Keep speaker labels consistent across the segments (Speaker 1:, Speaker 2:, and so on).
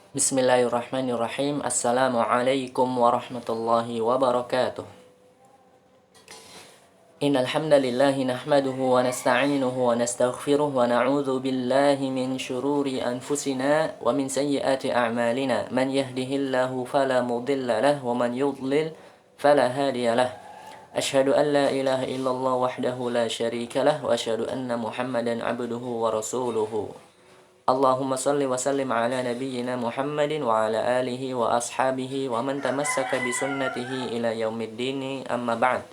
Speaker 1: Bismillahirrahmanirrahim. Assalamualaikum warahmatullahi wabarakatuh. Innal hamdalillahi nahmaduhu wa nasta'inuhu wa nastaghfiruh wa na'udzu billahi min shururi anfusina wa min sayyiati a'malina. Man yahdihillahu fala mudilla lahu wa man yudlil fala hadiya lahu. Asyhadu an la ilaha illallah wahdahu la syarika lahu wa asyhadu anna Muhammadan 'abduhu wa rasuluhu. Allahumma salli wa sallim ala nabiyyina Muhammadin wa ala alihi wa ashabihi wa man tamassaka bi sunnatihi ila yaumiddin, amma ba'd.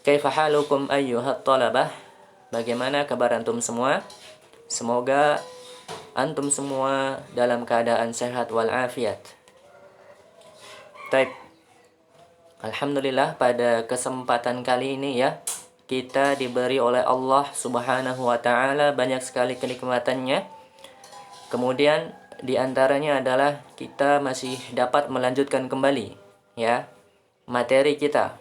Speaker 1: Kaifa halukum ayyuhat talabah? Bagaimana kabar antum semua? Semoga antum semua dalam keadaan sehat wal afiat. Baik. Alhamdulillah, pada kesempatan kali ini ya, kita diberi oleh Allah Subhanahu wa ta'ala banyak sekali kenikmatannya. Kemudian di antaranya adalah kita masih dapat melanjutkan kembali ya materi kita.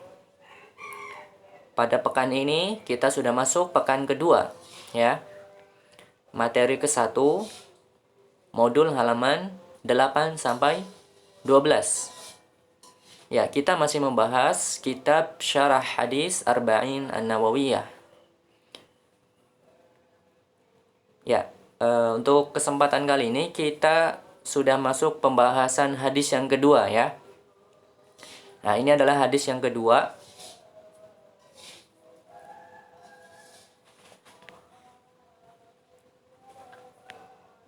Speaker 1: Pada pekan ini kita sudah masuk pekan kedua ya. Materi ke-1 modul halaman 8 sampai 12. Ya, kita masih membahas kitab Syarah Hadis Arba'in An-Nawawiyah. Ya, untuk kesempatan kali ini kita sudah masuk pembahasan hadis yang kedua ya. Nah, ini adalah hadis yang kedua.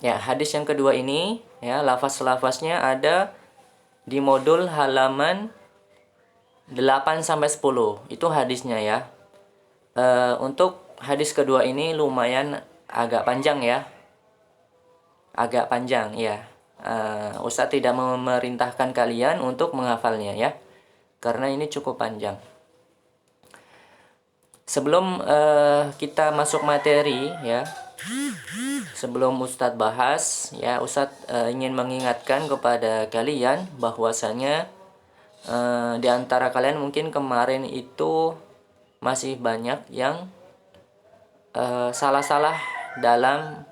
Speaker 1: Ya, hadis yang kedua ini ya, lafaz-lafaznya ada di modul halaman 8 sampai 10. Itu hadisnya ya. Untuk hadis kedua ini lumayan agak panjang ya. Agak panjang ya. Ustadz tidak memerintahkan kalian untuk menghafalnya ya, karena ini cukup panjang. Sebelum kita masuk materi ya, sebelum Ustadz bahas ya, Ustadz ingin mengingatkan kepada kalian bahwasanya di antara kalian mungkin kemarin itu masih banyak yang salah-salah dalam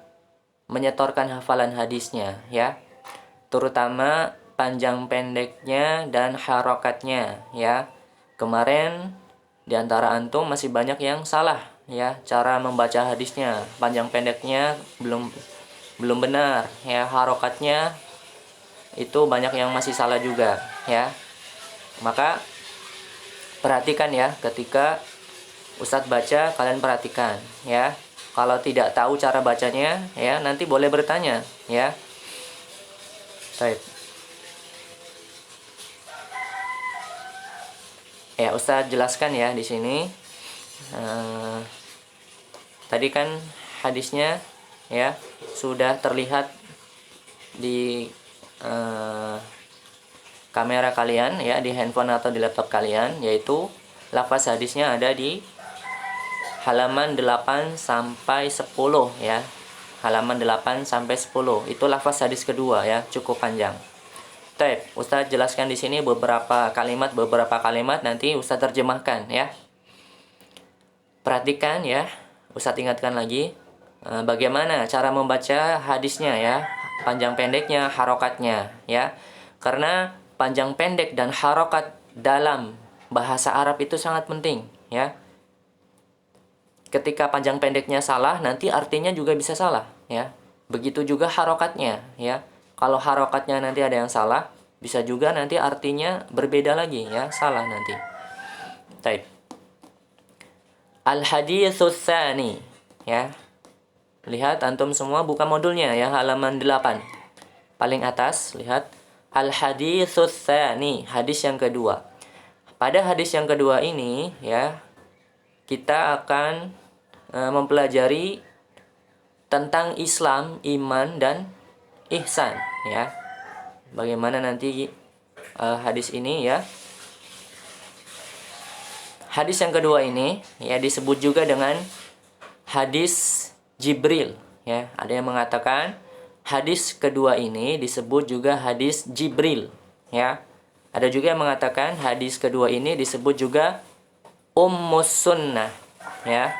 Speaker 1: menyetorkan hafalan hadisnya ya, terutama panjang pendeknya dan harokatnya ya. Kemarin di antara antum masih banyak yang salah ya cara membaca hadisnya, panjang pendeknya belum benar ya, harokatnya itu banyak yang masih salah juga ya. Maka perhatikan ya, ketika Ustadz baca kalian perhatikan ya. Kalau tidak tahu cara bacanya ya, nanti boleh bertanya ya. Baik. Ya, Ustadz jelaskan ya di sini. Tadi kan hadisnya ya sudah terlihat di kamera kalian ya, di handphone atau di laptop kalian, yaitu lafaz hadisnya ada di halaman 8 sampai 10 ya. Halaman 8 sampai 10 itu lafaz hadis kedua ya, cukup panjang. Baik, Ustadz jelaskan di sini beberapa kalimat nanti Ustadz terjemahkan ya. Perhatikan ya, Ustadz ingatkan lagi bagaimana cara membaca hadisnya ya, panjang pendeknya, harokatnya ya. Karena panjang pendek dan harokat dalam bahasa Arab itu sangat penting ya. Ketika panjang pendeknya salah, nanti artinya juga bisa salah ya. Begitu juga harokatnya ya. Kalau harokatnya nanti ada yang salah, bisa juga nanti artinya berbeda lagi ya, salah nanti. Baik. Al-haditsus tsani ya. Lihat antum semua buka modulnya ya, halaman 8. Paling atas lihat al-haditsus tsani, hadis yang kedua. Pada hadis yang kedua ini ya, kita akan mempelajari tentang Islam, iman dan ihsan ya. Bagaimana nanti hadis ini ya. Hadis yang kedua ini ya disebut juga dengan hadis Jibril ya. Ada yang mengatakan hadis kedua ini disebut juga hadis Jibril ya. Ada juga yang mengatakan hadis kedua ini disebut juga Ummus Sunnah ya.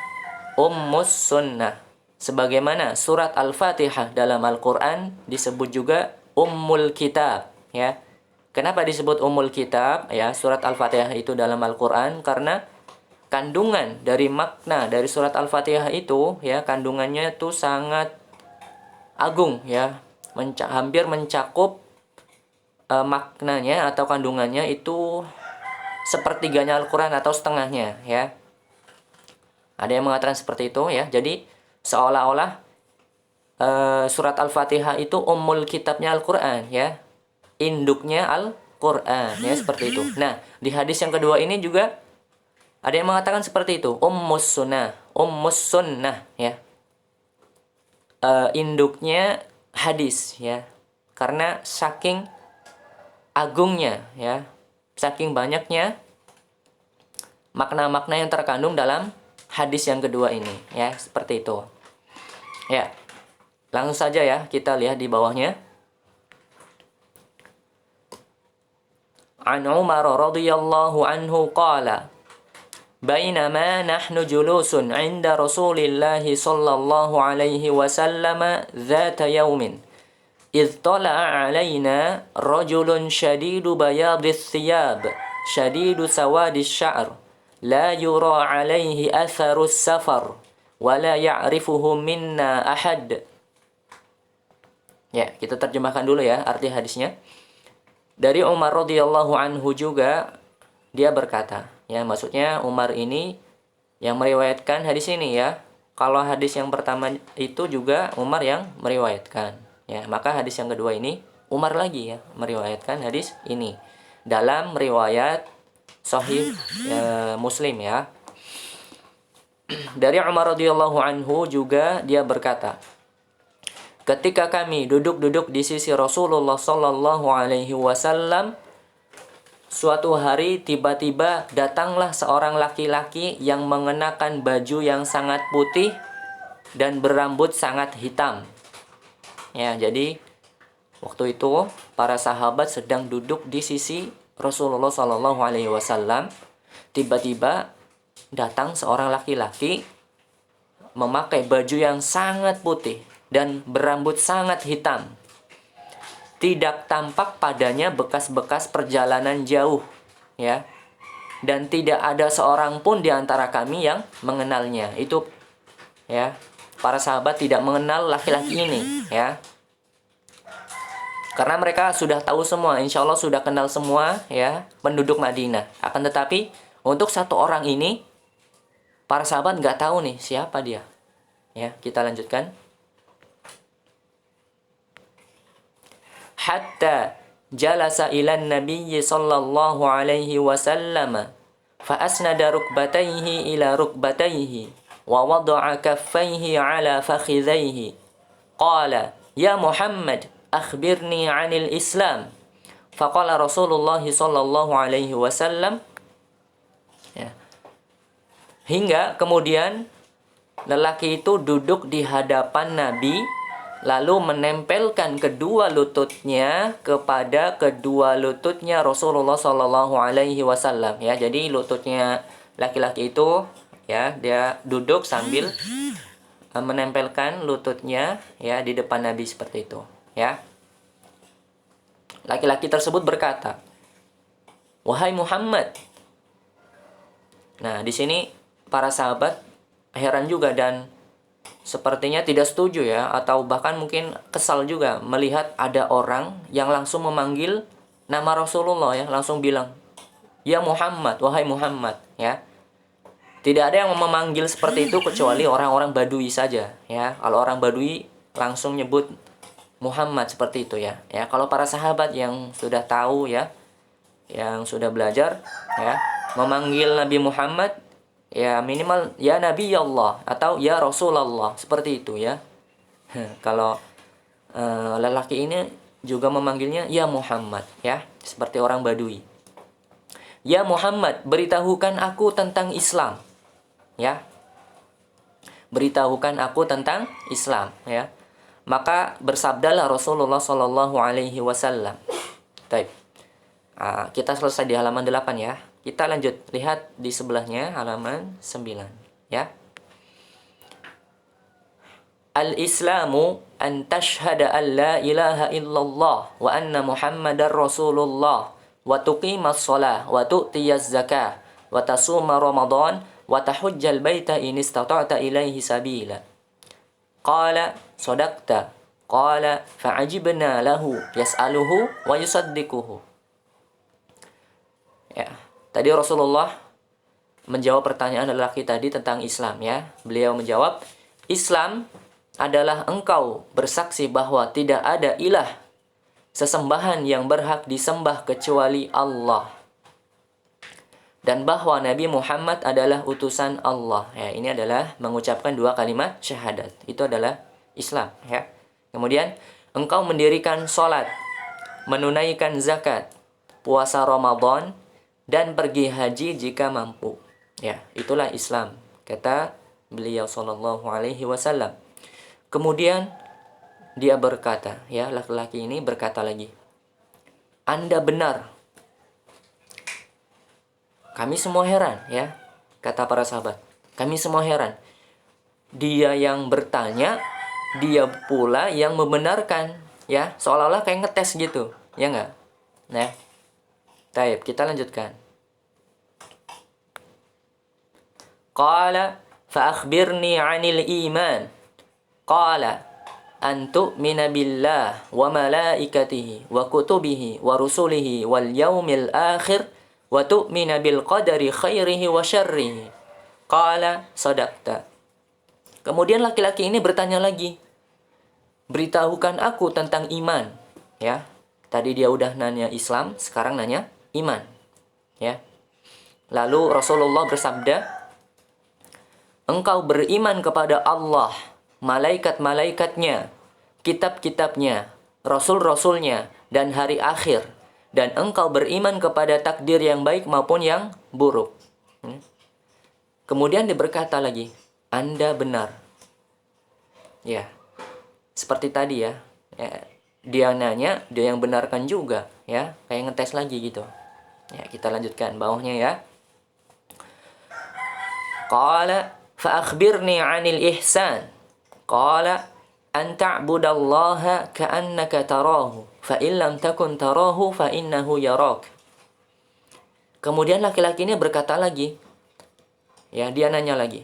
Speaker 1: Ummus Sunnah. Sebagaimana surat Al-Fatihah dalam Al-Quran disebut juga Ummul Kitab, ya. Kenapa disebut Ummul Kitab? Ya, surat Al-Fatihah itu dalam Al-Quran karena kandungan dari makna dari surat Al-Fatihah itu, ya, kandungannya itu sangat agung, ya. Hampir mencakup maknanya atau kandungannya itu sepertiganya Al-Quran atau setengahnya, ya. Ada yang mengatakan seperti itu, ya. Jadi seolah-olah surat Al-Fatihah itu ummul kitabnya Al-Quran, ya. Induknya Al-Quran, ya, seperti itu. Nah, di hadis yang kedua ini juga ada yang mengatakan seperti itu, ummus sunnah, ya. Induknya hadis, ya. Karena saking agungnya, ya, saking banyaknya makna-makna yang terkandung dalam hadis yang kedua ini, ya, seperti itu. Ya. Langsung saja ya, kita lihat di bawahnya. An Umar radhiyallahu anhu qala bainama nahnu julusun 'inda Rasulillah sallallahu alaihi wasallam dzata yaumin idh tala'a 'alaina rajulun shadidu bayadis thiyab shadidu sawadis sya'r la yura 'alaihi atharus safar wa la ya'rifuhu minna ahad. Ya, kita terjemahkan dulu ya arti hadisnya. Dari Umar radhiyallahu anhu juga dia berkata, ya, maksudnya Umar ini yang meriwayatkan hadis ini, ya. Kalau hadis yang pertama itu juga Umar yang meriwayatkan, ya. Maka hadis yang kedua ini Umar lagi, ya, meriwayatkan hadis ini dalam riwayat Sahih Muslim, ya. Dari Umar radhiyallahu anhu juga dia berkata, ketika kami duduk-duduk di sisi Rasulullah sallallahu alaihi wasallam, suatu hari tiba-tiba datanglah seorang laki-laki yang mengenakan baju yang sangat putih dan berambut sangat hitam. Ya, jadi waktu itu para sahabat sedang duduk di sisi Rasulullah sallallahu alaihi wasallam. Tiba-tiba datang seorang laki-laki memakai baju yang sangat putih dan berambut sangat hitam. Tidak tampak padanya bekas-bekas perjalanan jauh, ya. Dan tidak ada seorang pun di antara kami yang mengenalnya. Itu, ya, para sahabat tidak mengenal laki-laki ini, ya. Karena mereka sudah tahu semua, insya Allah sudah kenal semua, ya, penduduk Madinah. Akan tetapi untuk satu orang ini para sahabat nggak tahu nih siapa dia. Ya, kita lanjutkan. Hatta jalasa ila nabiyyi sallallahu alaihi wasallam fa asnada rukbatayhi ila rukbatayhi wa wada'a kaffayhi ala fakhidhayhi qala ya Muhammad akhbirni 'anil Islam faqala Rasulullah sallallahu alaihi wasallam, ya. Hingga kemudian lelaki itu duduk di hadapan Nabi lalu menempelkan kedua lututnya kepada kedua lututnya Rasulullah Shallallahu Alaihi Wasallam, ya. Jadi lututnya laki-laki itu, ya, dia duduk sambil menempelkan lututnya, ya, di depan Nabi seperti itu, ya. Laki-laki tersebut berkata, wahai Muhammad. Nah, di sini para sahabat heran juga dan sepertinya tidak setuju, ya, atau bahkan mungkin kesal juga melihat ada orang yang langsung memanggil nama Rasulullah, ya, langsung bilang, ya Muhammad, wahai Muhammad, ya. Tidak ada yang memanggil seperti itu kecuali orang-orang Badui saja, ya. Kalau orang Badui langsung nyebut Muhammad seperti itu, ya. Ya, kalau para sahabat yang sudah tahu, ya, yang sudah belajar, ya, memanggil Nabi Muhammad, ya minimal ya Nabi Allah atau ya Rasulullah seperti itu, ya. Kalau lelaki ini juga memanggilnya ya Muhammad, ya, seperti orang Badui. Ya Muhammad, beritahukan aku tentang Islam, ya. Beritahukan aku tentang Islam, ya. Maka bersabdalah Rasulullah Shallallahu Alaihi Wasallam. Baik, kita selesai di halaman 8, ya. Kita lanjut, lihat di sebelahnya halaman 9, ya. Al-Islamu an tashhada an la ilaha illallah wa anna Muhammadar Rasulullah wa tuqimas shalah wa tu'tiyaz zakah wa tasuma Ramadan wa tahujjal baita in istata'ta ilaihi sabila. Qala sadaqta. Qala fa'ajibna lahu yas'aluhu wa yusaddiquhu. Ya, tadi Rasulullah menjawab pertanyaan lelaki tadi tentang Islam ya. Beliau menjawab, Islam adalah engkau bersaksi bahwa tidak ada ilah sesembahan yang berhak disembah kecuali Allah, dan bahwa Nabi Muhammad adalah utusan Allah. Ya, ini adalah mengucapkan dua kalimat syahadat. Itu adalah Islam ya. Kemudian engkau mendirikan sholat, menunaikan zakat, puasa Ramadan, dan pergi haji jika mampu. Ya, itulah Islam, kata beliau sallallahu alaihi wasallam. Kemudian dia berkata, ya, laki-laki ini berkata lagi, Anda benar. Kami semua heran, ya, kata para sahabat. Kami semua heran. Dia yang bertanya, dia pula yang membenarkan, ya, seolah-olah kayak ngetes gitu, ya enggak? Nah, baik, kita lanjutkan. Qala fa akhbirni 'anil iman. Qala an tu'mina billah wa malaikatihi wa kutubihi wa rusulihi wal yaumil akhir wa tu'mina bil qadari khairihi wa syarrihi. Qala sadaqta. Kemudian laki-laki ini bertanya lagi, beritahukan aku tentang iman. Ya, tadi dia udah nanya Islam, sekarang nanya iman. Ya. Lalu Rasulullah bersabda, engkau beriman kepada Allah, malaikat-malaikatnya, kitab-kitabnya, rasul-rasulnya, dan hari akhir. Dan engkau beriman kepada takdir yang baik maupun yang buruk. Kemudian dia berkata lagi, Anda benar. Ya, seperti tadi ya. Dia nanya, dia yang benarkan juga. Ya, kayak ngetes lagi gitu. Ya, kita lanjutkan bawahnya ya. Qala fa akhbirni 'anil ihsan. Qala an ta'budallaha ka'annaka tarahu fa in lam takun tarahu fa innahu yarak. Kemudian laki-laki ini berkata lagi, ya, dia nanya lagi,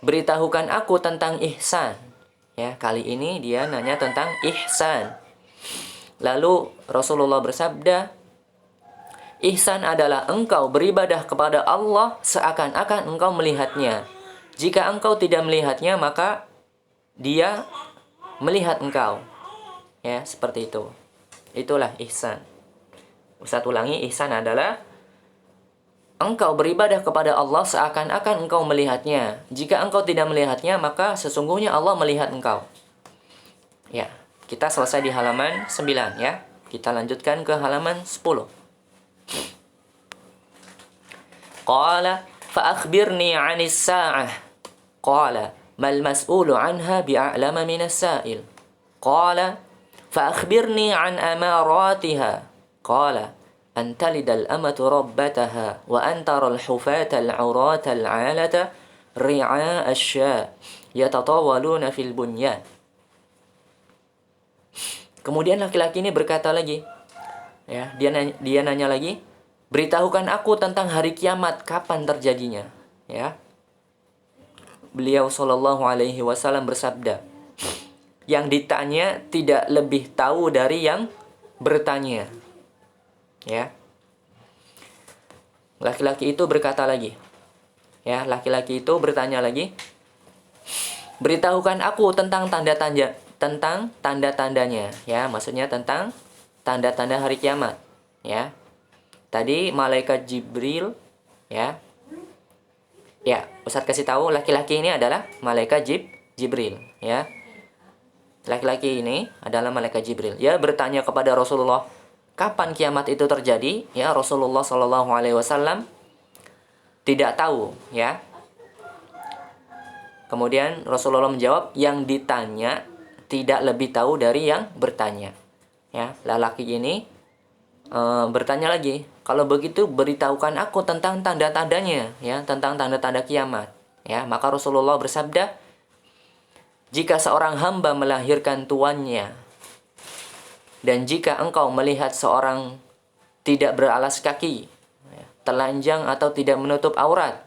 Speaker 1: beritahukan aku tentang ihsan. Ya, kali ini dia nanya tentang ihsan. Lalu Rasulullah bersabda, ihsan adalah engkau beribadah kepada Allah seakan-akan engkau melihatnya. Jika engkau tidak melihatnya, maka dia melihat engkau. Ya, seperti itu. Itulah ihsan. Ustaz ulangi, ihsan adalah engkau beribadah kepada Allah seakan-akan engkau melihatnya. Jika engkau tidak melihatnya, maka sesungguhnya Allah melihat engkau. Ya, kita selesai di halaman 9 ya. Kita lanjutkan ke halaman 10. Qala fa akhbirni 'anis sa'ah. Qala mal mas'ulu 'anha bi'a'lama minas sa'il. Qala fa akhbirni 'an amaratiha. Qala an talidal amatu rabbataha wa an taral hufata al-'urata al-'alata ri'a asya yatatawaluna fil bunyan. Kemudian laki-laki ini berkata lagi, ya, dia nanya lagi, beritahukan aku tentang hari kiamat, kapan terjadinya. Ya, beliau sallallahu alaihi wasallam bersabda, yang ditanya tidak lebih tahu dari yang bertanya. Ya, laki-laki itu berkata lagi, ya, laki-laki itu bertanya lagi, beritahukan aku tentang tanda-tandanya, ya, maksudnya tentang tanda-tanda hari kiamat. Ya, tadi malaikat Jibril, ya, Ustaz kasih tahu laki-laki ini adalah malaikat Jibril, ya, laki-laki ini adalah malaikat Jibril. Ya, bertanya kepada Rasulullah, kapan kiamat itu terjadi? Ya, Rasulullah Shallallahu Alaihi Wasallam tidak tahu, ya. Kemudian Rasulullah menjawab, yang ditanya tidak lebih tahu dari yang bertanya. Ya, lelaki ini bertanya lagi, kalau begitu beritahukan aku tentang tanda-tandanya, ya, tentang tanda-tanda kiamat. Ya, maka Rasulullah bersabda, jika seorang hamba melahirkan tuannya, dan jika engkau melihat seorang tidak beralas kaki, telanjang atau tidak menutup aurat,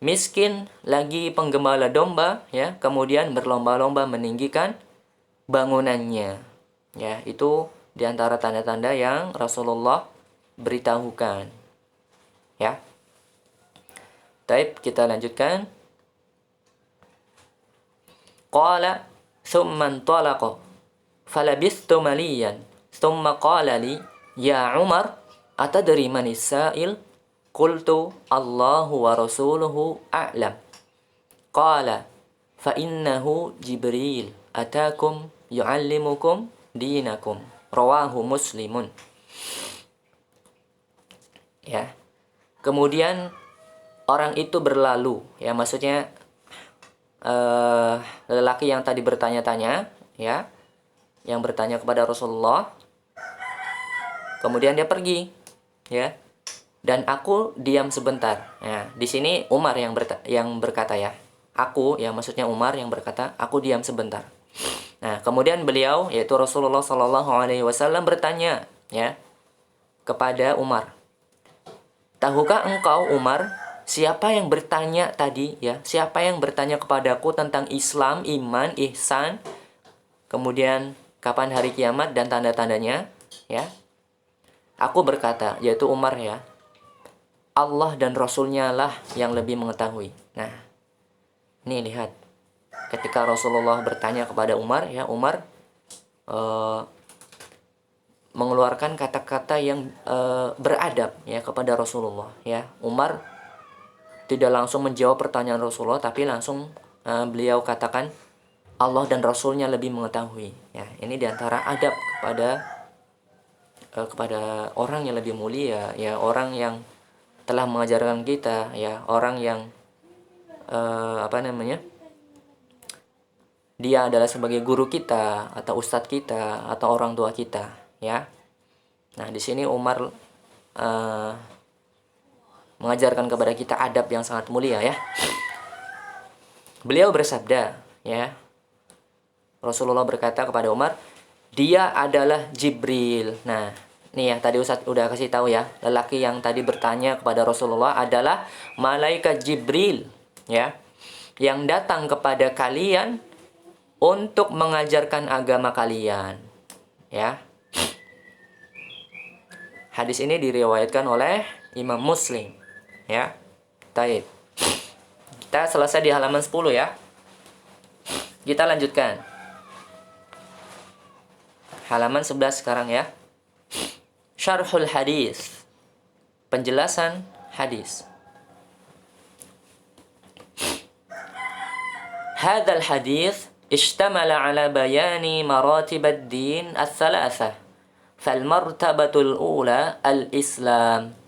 Speaker 1: miskin lagi penggembala domba, ya, kemudian berlomba-lomba meninggikan bangunannya, ya, itu diantara tanda-tanda yang Rasulullah beritahukan, ya. Baik, kita lanjutkan. Qala thumma intalaqa falabistu maliyan thumma qala li ya Umar atadri manis sa'il qultu Allahu wa rasuluhu a'lam qala fa innahu Jibril atakum yu'allimukum dinakum rawahu Muslimun. Ya. Kemudian orang itu berlalu, ya, maksudnya lelaki yang tadi bertanya-tanya, ya, yang bertanya kepada Rasulullah, kemudian dia pergi, ya, dan aku diam sebentar. Ya, di sini Umar yang berkata, ya, aku, ya, maksudnya Umar yang berkata, aku diam sebentar. Nah, kemudian beliau, yaitu Rasulullah Shallallahu Alaihi Wasallam bertanya, ya, kepada Umar, tahukah engkau Umar, siapa yang bertanya tadi, ya? Siapa yang bertanya kepadaku tentang Islam, iman, ihsan, kemudian kapan hari kiamat dan tanda-tandanya, ya? Aku berkata, yaitu Umar, ya, Allah dan Rasulnya lah yang lebih mengetahui. Nah, ini lihat, ketika Rasulullah bertanya kepada Umar, ya, Umar mengeluarkan kata-kata yang beradab, ya, kepada Rasulullah, ya. Umar tidak langsung menjawab pertanyaan Rasulullah, tapi langsung beliau katakan Allah dan Rasulnya lebih mengetahui. Ya, ini diantara adab kepada orang yang lebih mulia, ya, orang yang telah mengajarkan kita, ya, orang yang dia adalah sebagai guru kita atau ustadz kita atau orang tua kita, ya. Nah, di sini Umar mengajarkan kepada kita adab yang sangat mulia, ya. Beliau bersabda, ya, Rasulullah berkata kepada Umar, dia adalah Jibril. Nah, ini ya, tadi Ustaz udah kasih tahu, ya, lelaki yang tadi bertanya kepada Rasulullah adalah malaikat Jibril, ya, yang datang kepada kalian untuk mengajarkan agama kalian, ya. Hadis ini diriwayatkan oleh Imam Muslim, ya. Baik. Kita selesai di halaman 10, ya. Kita lanjutkan. Halaman 11 sekarang, ya. Syarhul hadis. Penjelasan hadis. Hadzal hadis ishtamala ala bayani maratib ad-din ats-tsalatsah. Fal martabatul ula al-Islam.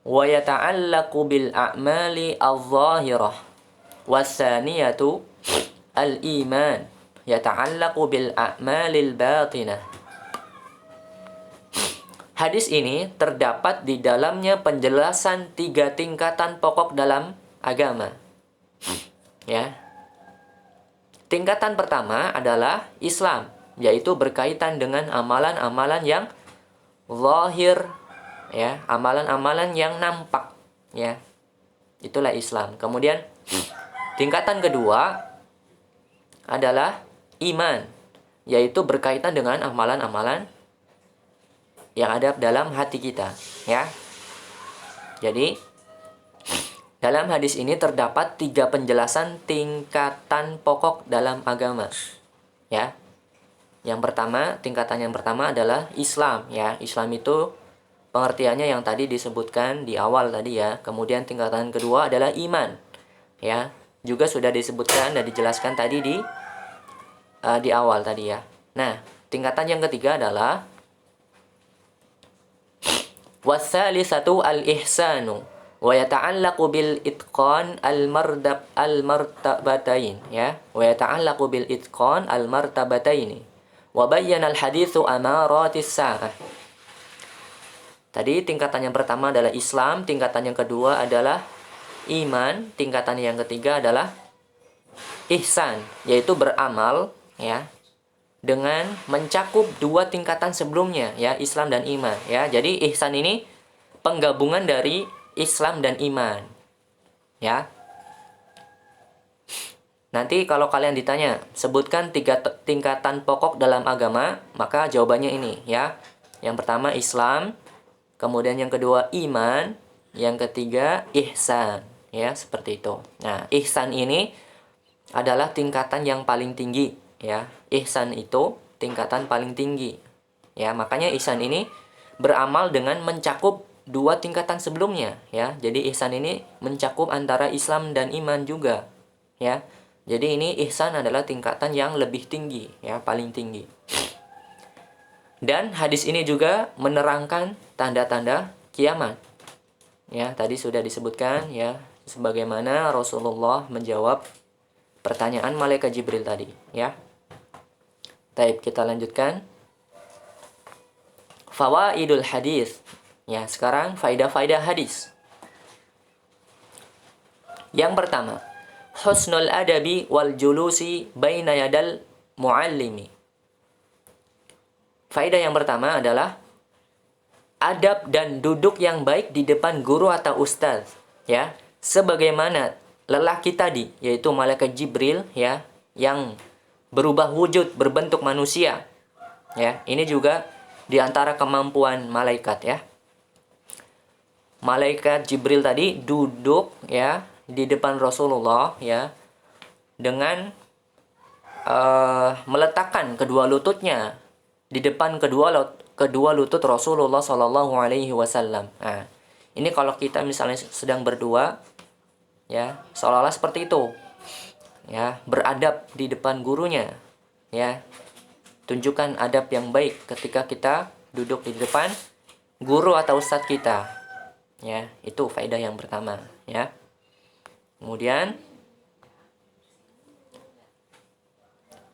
Speaker 1: ويتعلق بالأعمال الظاهرة والثانية الإيمان يتعلق بالأعمال الباطنة. Hadis ini terdapat di dalamnya penjelasan 3 tingkatan pokok dalam agama, ya. Tingkatan pertama adalah Islam, yaitu berkaitan dengan amalan-amalan yang zahir, ya, amalan-amalan yang nampak, ya, itulah Islam. Kemudian tingkatan kedua adalah iman, yaitu berkaitan dengan amalan-amalan yang ada dalam hati kita, ya. Jadi dalam hadis ini terdapat 3 penjelasan tingkatan pokok dalam agama, ya. Tingkatan yang pertama adalah Islam, ya. Islam itu pengertiannya yang tadi disebutkan di awal tadi, ya. Kemudian tingkatan kedua adalah iman, ya. Juga sudah disebutkan dan dijelaskan tadi di awal tadi, ya. Nah, tingkatan yang ketiga adalah wasalisatu al-ihsanu wa yata'allaqu bil itqan al-martabatain, ya. Wa yata'allaqu bil itqan al-martabataini wa bayyana al-haditsu amaratis sa'ah. Tadi tingkatan yang pertama adalah Islam, tingkatan yang kedua adalah iman, tingkatan yang ketiga adalah ihsan, yaitu beramal ya dengan mencakup dua tingkatan sebelumnya ya, Islam dan iman ya. Jadi ihsan ini penggabungan dari Islam dan iman ya. Nanti kalau kalian ditanya, sebutkan tiga tingkatan pokok dalam agama, maka jawabannya ini ya. Yang pertama Islam, kemudian yang kedua iman, yang ketiga ihsan ya, seperti itu. Nah, ihsan ini adalah tingkatan yang paling tinggi ya. Ihsan itu tingkatan paling tinggi. Ya, makanya ihsan ini beramal dengan mencakup dua tingkatan sebelumnya ya. Jadi ihsan ini mencakup antara Islam dan iman juga ya. Jadi ini ihsan adalah tingkatan yang lebih tinggi ya, paling tinggi. Dan hadis ini juga menerangkan tanda-tanda kiamat. Ya, tadi sudah disebutkan ya, sebagaimana Rasulullah menjawab pertanyaan malaikat Jibril tadi ya. Baik, kita lanjutkan. Fawaidul hadis. Ya, sekarang faidah-faidah hadis. Yang pertama, husnul adabi wal julusi baina yadal muallimi. Faidah yang pertama adalah adab dan duduk yang baik di depan guru atau ustaz ya, sebagaimana lelaki tadi yaitu malaikat Jibril ya, yang berubah wujud berbentuk manusia ya. Ini juga di antara kemampuan malaikat ya. Malaikat Jibril tadi duduk ya di depan Rasulullah ya, dengan meletakkan kedua lututnya di depan kedua lutut Rasulullah Shallallahu Alaihi Wasallam. Nah, ini kalau kita misalnya sedang berdua ya, seolah-olah seperti itu ya, beradab di depan gurunya ya. Tunjukkan adab yang baik ketika kita duduk di depan guru atau ustadz kita ya. Itu faedah yang pertama ya. Kemudian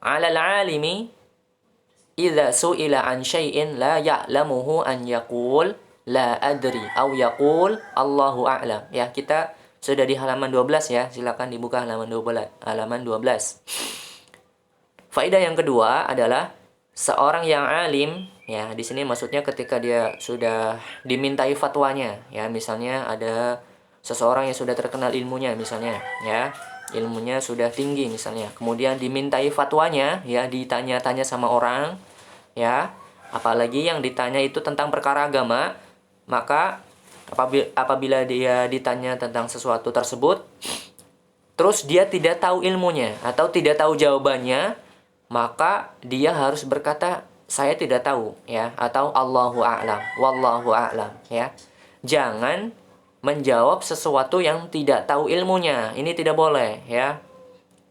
Speaker 1: alal alimi idza su'ila an syai'in la ya'lamuhu an yaqul la adri au yaqul Allahu a'lam. Ya, kita sudah di halaman 12 ya. Silakan dibuka halaman 12. Faedah yang kedua adalah seorang yang alim ya, di sini maksudnya ketika dia sudah dimintai fatwanya ya, misalnya ada seseorang yang sudah terkenal ilmunya misalnya ya, ilmunya sudah tinggi misalnya, kemudian dimintai fatwanya ya, ditanya-tanya sama orang ya, apalagi yang ditanya itu tentang perkara agama, maka apabila dia ditanya tentang sesuatu tersebut terus dia tidak tahu ilmunya atau tidak tahu jawabannya, maka dia harus berkata saya tidak tahu ya, atau Allahu a'lam, wallahu a'lam ya. Jangan menjawab sesuatu yang tidak tahu ilmunya. Ini tidak boleh ya.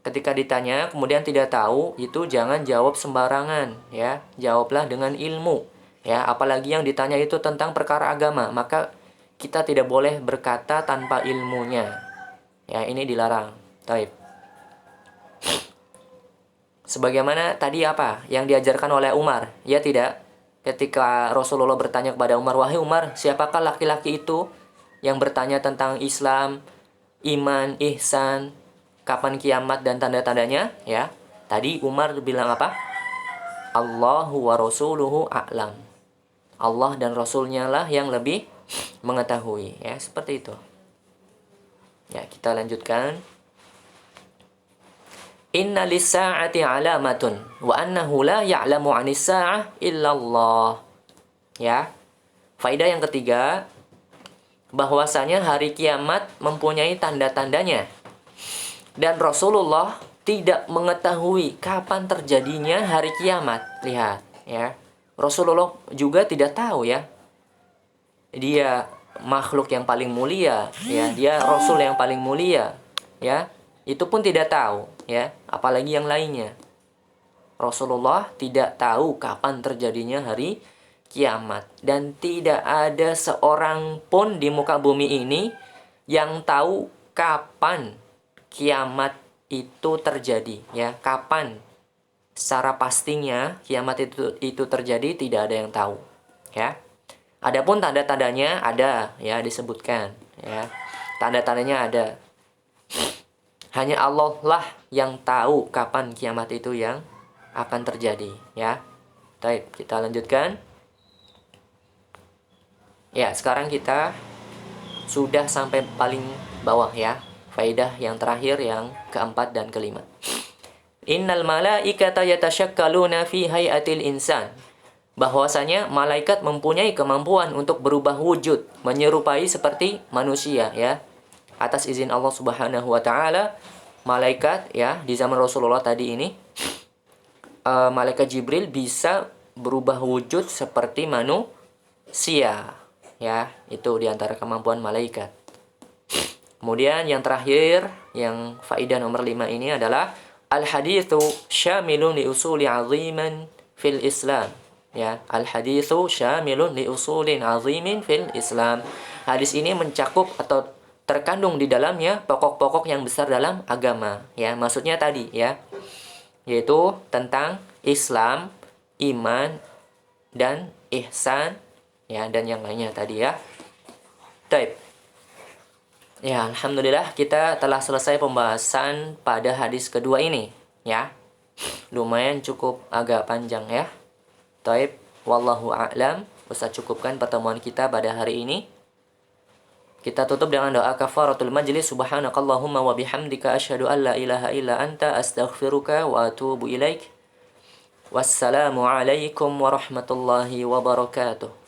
Speaker 1: Ketika ditanya kemudian tidak tahu, itu jangan jawab sembarangan ya. Jawablah dengan ilmu ya. Apalagi yang ditanya itu tentang perkara agama, maka kita tidak boleh berkata tanpa ilmunya. Ya, ini dilarang. Taib. Sebagaimana tadi apa yang diajarkan oleh Umar, ya tidak? Ketika Rasulullah bertanya kepada Umar, wahai Umar, siapakah laki-laki itu yang bertanya tentang Islam, iman, ihsan, kapan kiamat dan tanda-tandanya ya. Tadi Umar bilang apa? Allahu wa rasuluhu a'lam. Allah dan Rasulnya lah yang lebih mengetahui ya, seperti itu. Ya, kita lanjutkan. Inna lis-sa'ati 'alamatun wa annahu la ya'lamu 'anis sa'ah illallah. Ya. Faedah yang ketiga, bahwasanya hari kiamat mempunyai tanda-tandanya. Dan Rasulullah tidak mengetahui kapan terjadinya hari kiamat. Lihat, ya. Rasulullah juga tidak tahu ya. Dia makhluk yang paling mulia, ya. Dia Rasul yang paling mulia, ya. Itu pun tidak tahu, ya. Apalagi yang lainnya. Rasulullah tidak tahu kapan terjadinya hari kiamat, dan tidak ada seorang pun di muka bumi ini yang tahu kapan kiamat itu terjadi, ya. Kapan secara pastinya kiamat itu terjadi, tidak ada yang tahu, ya. Adapun tanda-tandanya ada, ya, disebutkan, ya. Tanda-tandanya ada. Hanya Allah lah yang tahu kapan kiamat itu yang akan terjadi, ya. Baik, kita lanjutkan. Ya, sekarang kita sudah sampai paling bawah ya. Faedah yang terakhir yang keempat dan kelima. Innal malaikata yatashakkaluna fi hayatil insan. Bahwasanya malaikat mempunyai kemampuan untuk berubah wujud, menyerupai seperti manusia ya. Atas izin Allah Subhanahu wa taala, malaikat ya di zaman Rasulullah tadi ini malaikat Jibril bisa berubah wujud seperti manusia. Ya, itu diantara kemampuan malaikat. Kemudian yang terakhir, yang faedah nomor 5 ini adalah al-haditsu syamilun li usuli 'aziman fil Islam. Ya, al-haditsu syamilun li usulin 'azimin fil Islam. Hadis ini mencakup atau terkandung di dalamnya pokok-pokok yang besar dalam agama. Ya, maksudnya tadi ya, yaitu tentang Islam, iman, dan ihsan, ya, dan yang lainnya tadi ya. Baik. Ya, alhamdulillah kita telah selesai pembahasan pada hadis kedua ini, ya. Lumayan cukup agak panjang ya. Baik, wallahu a'lam. Ustaz cukupkan pertemuan kita pada hari ini. Kita tutup dengan doa kafaratul majlis. Subhanakallahumma wa bihamdika asyhadu an la ilaha illa anta astaghfiruka wa atubu ilaik. Wassalamu alaikum warahmatullahi wabarakatuh.